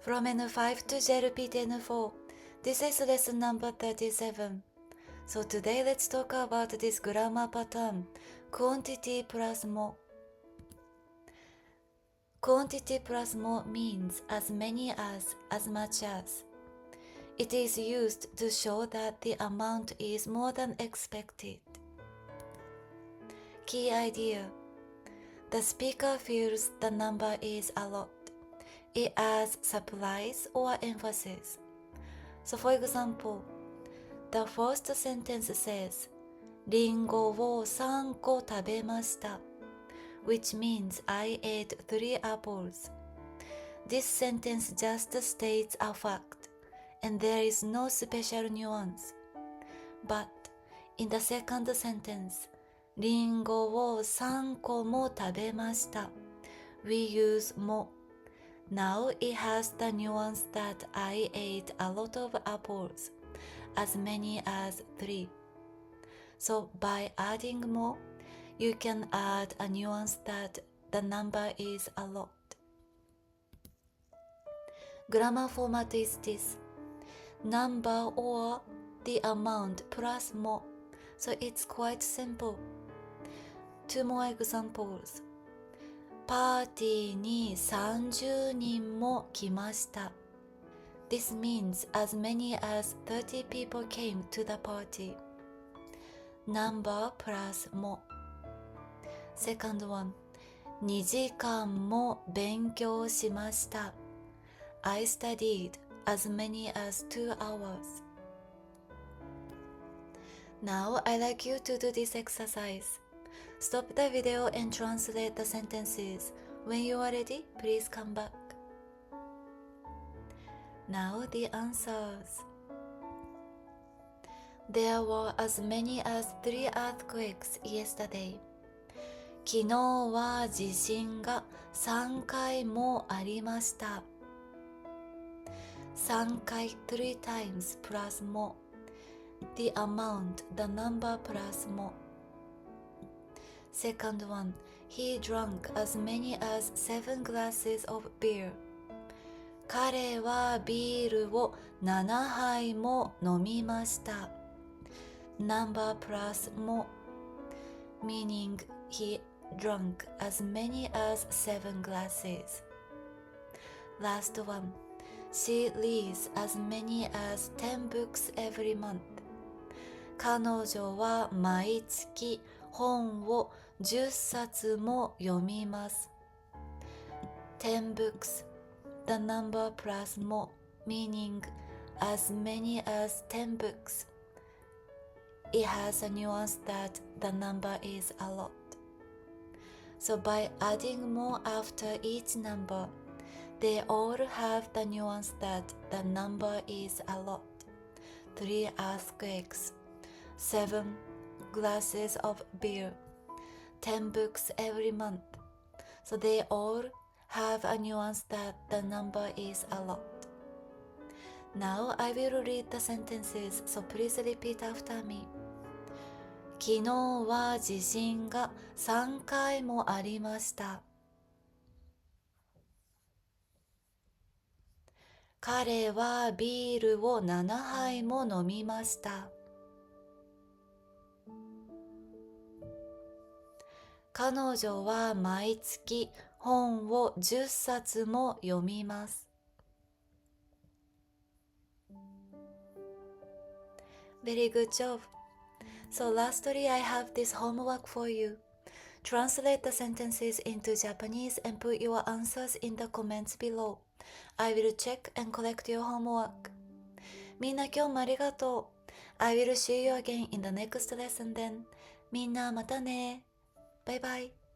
From N5 to JLPT N4. This is lesson number 37. So today let's talk about this grammar pattern, quantity plus more. Quantity plus more means as many as much as. It is used to show that the amount is more than expected. Key idea. The speaker feels the number is a lot. It adds surprise or emphasis. So for example, the first sentence says, リンゴを3個食べました which means I ate 3 apples. This sentence just states a fact, and there is no special nuance. But in the second sentence, リンゴを3個も食べました we use も Now it has the nuance that I ate a lot of apples, as many as 3. So by adding more, you can add a nuance that the number is a lot. Grammar format is this. Number or the amount plus more. So it's quite simple. 2 more examples. パーティーに30人も来ました。This means as many as 30 people came to the party. Number plus も。Second one. 2時間も勉強しました。I studied as many as 2 hours. Now I'd like you to do this exercise. Stop the video and translate the sentences. When you are ready, please come back. Now the answers. There were as many as 3 earthquakes yesterday. 昨日は地震が3回もありました。3回 3 times plus も the amount, the number plus も。Second one, he drank as many as 7 glasses of beer. 彼はビールを7杯も飲みました。Number plus も meaning he drank as many as 7 glasses. Last one, she reads as many as 10 books every month. 彼女は毎月本を10冊も読みます。10 books, the number plus も meaning as many as 10 books. It has a nuance that the number is a lot. So by adding more after each number, they all have the nuance that the number is a lot. 3 earthquakes, 7 glasses of beer, 10 books every month. So they all have a nuance that the number is a lot. Now I will read the sentences, so please repeat after me. 昨日は地震が3回もありました。彼はビールを7杯も飲みました。彼女は毎月本を10冊も読みます。Very good job. So lastly, I have this homework for you. Translate the sentences into Japanese and put your answers in the comments below. I will check and collect your homework. みんな今日もありがとう。I will see you again in the next lesson then. みんなまたね。バイバイ。